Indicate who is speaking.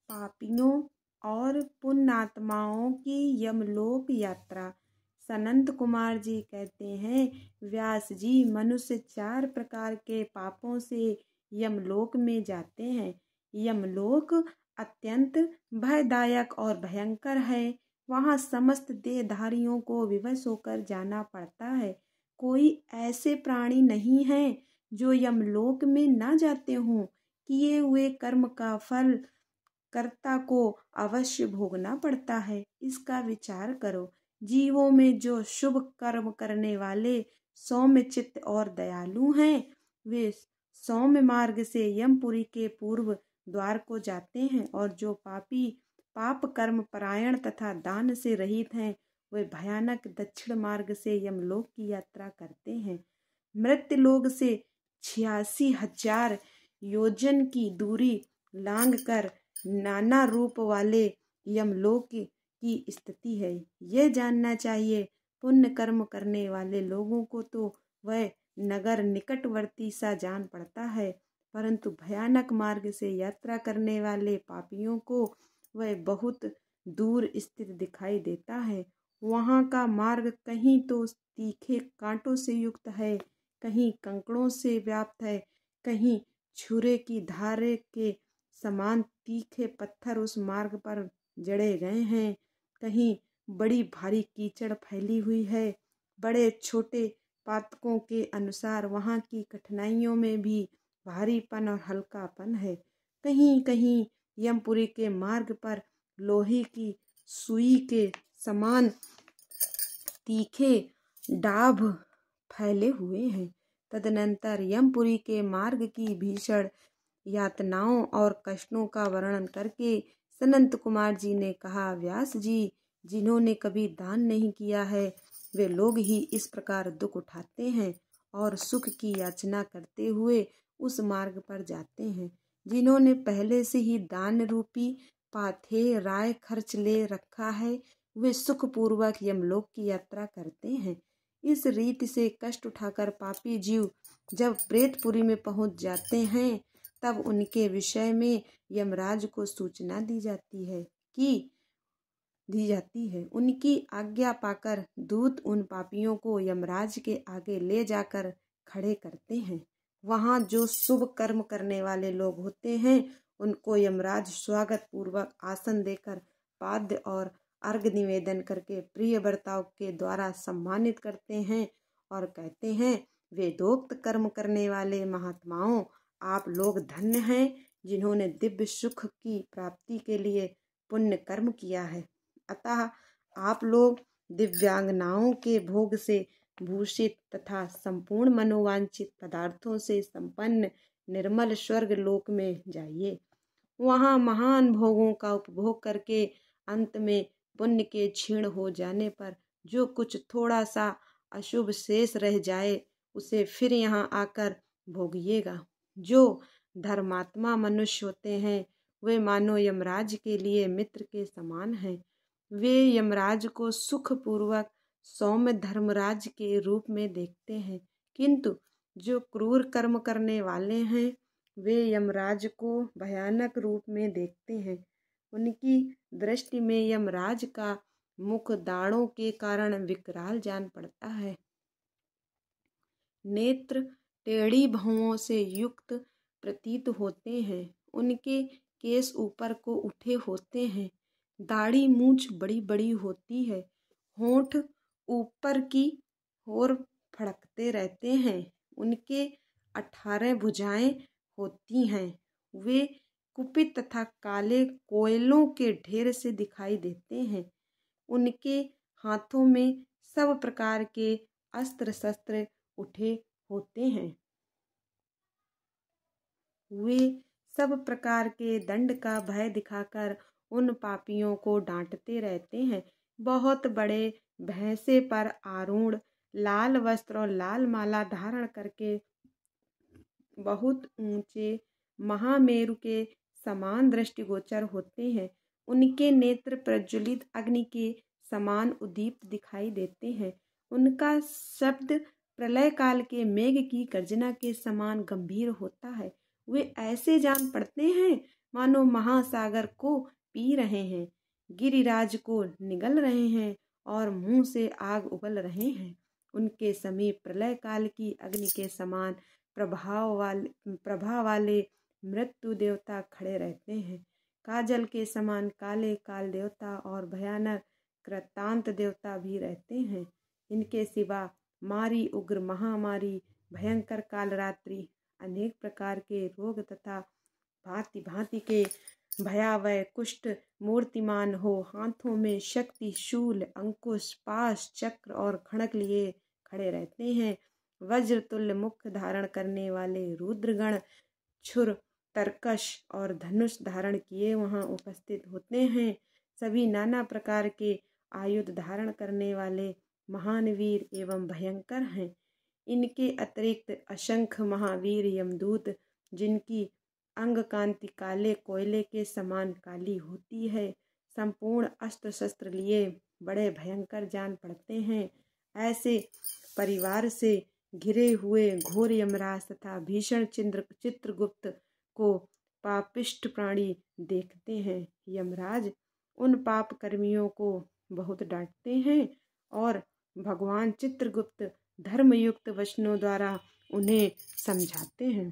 Speaker 1: पापियों और पुण्यात्माओं की यमलोक यात्रा। सनंत कुमार जी कहते हैं, व्यास जी, मनुष्य 4 प्रकार के पापों से यमलोक में जाते हैं। यमलोक अत्यंत भयदायक और भयंकर है। वहाँ समस्त देहधारियों को विवश होकर जाना पड़ता है। कोई ऐसे प्राणी नहीं है जो यमलोक में ना जाते हों। किए हुए कर्म का फल कर्ता को अवश्य भोगना पड़ता है। इसका विचार करो। जीवों में जो शुभ कर्म करने वाले सौम्य चित्त और दयालु हैं, वे सौम्य मार्ग से यमपुरी के पूर्व द्वार को जाते हैं, और जो पापी पाप कर्म परायण तथा दान से रहित हैं, वे भयानक दक्षिण मार्ग से यमलोक की यात्रा करते हैं। मृत्युलोक से 86,000 योजन की दूरी लांघकर नाना रूप वाले यमलोक की स्थिति है। यह जानना चाहिए, पुण्य कर्म करने वाले लोगों को तो वह नगर निकटवर्ती सा जान पड़ता है, परंतु भयानक मार्ग से यात्रा करने वाले पापियों को वह बहुत दूर स्थित दिखाई देता है। वहाँ का मार्ग कहीं तो तीखे कांटों से युक्त है, कहीं कंकड़ों से व्याप्त है, कहीं छुरे की धारे के समान तीखे पत्थर उस मार्ग पर जड़े गए हैं, कहीं बड़ी भारी कीचड़ फैली हुई है। बड़े छोटे पातकों के अनुसार वहाँ की कठिनाइयों में भी भारीपन और हल्कापन है। कहीं कहीं यमपुरी के मार्ग पर लोहे की सुई के समान तीखे डाभ फैले हुए हैं। तदनंतर यमपुरी के मार्ग की भीषण यातनाओं और कष्टों का वर्णन करके सनंत कुमार जी ने कहा, व्यास जी, जिन्होंने कभी दान नहीं किया है, वे लोग ही इस प्रकार दुख उठाते हैं और सुख की याचना करते हुए उस मार्ग पर जाते हैं। जिन्होंने पहले से ही दान रूपी पाथे राय खर्च ले रखा है, वे सुखपूर्वक यमलोक की यात्रा करते हैं। इस रीति से कष्ट उठाकर पापी जीव जब प्रेतपुरी में पहुंच जाते हैं, तब उनके विषय में यमराज को सूचना दी जाती है। उनकी आज्ञा पाकर दूत उन पापियों को यमराज के आगे ले जाकर खड़े करते हैं। वहाँ जो शुभ कर्म करने वाले लोग होते हैं, उनको यमराज स्वागत पूर्वक आसन देकर पाद्य और अर्घ निवेदन करके प्रिय बर्ताव के द्वारा सम्मानित करते हैं और कहते हैं, वेदोक्त कर्म करने वाले महात्माओं, आप लोग धन्य हैं, जिन्होंने दिव्य सुख की प्राप्ति के लिए पुण्य कर्म किया है। अतः आप लोग दिव्यांगनाओं के भोग से भूषित तथा संपूर्ण मनोवांछित पदार्थों से संपन्न निर्मल स्वर्ग लोक में जाइए। वहाँ महान भोगों का उपभोग करके अंत में पुण्य के क्षीण हो जाने पर जो कुछ थोड़ा सा अशुभ शेष रह जाए, उसे फिर यहाँ आकर भोगिएगा। जो धर्मात्मा मनुष्य होते हैं, वे मानो यमराज के लिए मित्र के समान हैं। वे यमराज को सुखपूर्वक सौम्य धर्मराज के रूप में देखते हैं, किंतु जो क्रूर कर्म करने वाले हैं, वे यमराज को भयानक रूप में देखते हैं। उनकी दृष्टि में यमराज का मुख दाढ़ों के कारण विकराल जान पड़ता है। नेत्र टेढ़ी भौहों से युक्त प्रतीत होते हैं। उनके केस ऊपर को उठे होते हैं। दाढ़ी मूंछ बड़ी बड़ी होती है। होंठ ऊपर की ओर फड़कते रहते हैं। उनके 18 भुजाएं होती हैं। वे कुपित तथा काले कोयलों के ढेर से दिखाई देते हैं। उनके हाथों में सब प्रकार के अस्त्र शस्त्र उठे होते हैं। वे सब प्रकार के दंड का भय दिखाकर उन पापियों को डांटते रहते हैं। बहुत बड़े भैंसे पर आरूढ़, लाल वस्त्र और लाल माला धारण करके बहुत ऊंचे महामेरु के समान दृष्टिगोचर होते हैं। उनके नेत्र प्रज्वलित अग्नि के समान उद्दीप्त दिखाई देते हैं। उनका शब्द प्रलय काल के मेघ की गर्जना के समान गंभीर होता है। वे ऐसे जान पड़ते हैं मानो महासागर को पी रहे हैं, गिरिराज को निगल रहे हैं और मुंह से आग उगल रहे हैं। उनके समीप प्रलय काल की अग्नि के समान प्रभा वाले मृत्यु देवता खड़े रहते हैं। काजल के समान काले काल देवता और भयानक कृतांत देवता भी रहते हैं। इनके सिवा मारी, उग्र महामारी, भयंकर कालरात्रि, अनेक प्रकार के रोग तथा भांति भांति के भयावह कुष्ठ मूर्तिमान हो हाथों में शक्ति, शूल, अंकुश, पाश, चक्र और खड़ग लिए खड़े रहते हैं। वज्र तुल्य मुख धारण करने वाले रुद्रगण छुर, तरकश और धनुष धारण किए वहां उपस्थित होते हैं। सभी नाना प्रकार के आयुध धारण करने वाले महान वीर एवं भयंकर हैं। इनके अतिरिक्त असंख्य महावीर यमदूत, जिनकी अंग कांति काले कोयले के समान काली होती है, संपूर्ण अस्त्र शस्त्र लिए बड़े भयंकर जान पड़ते हैं। ऐसे परिवार से घिरे हुए घोर यमराज तथा भीषण चित्रगुप्त को पापिष्ट प्राणी देखते हैं। यमराज उन पाप कर्मियों को बहुत डांटते हैं और भगवान चित्रगुप्त धर्मयुक्त वचनों द्वारा उन्हें समझाते हैं।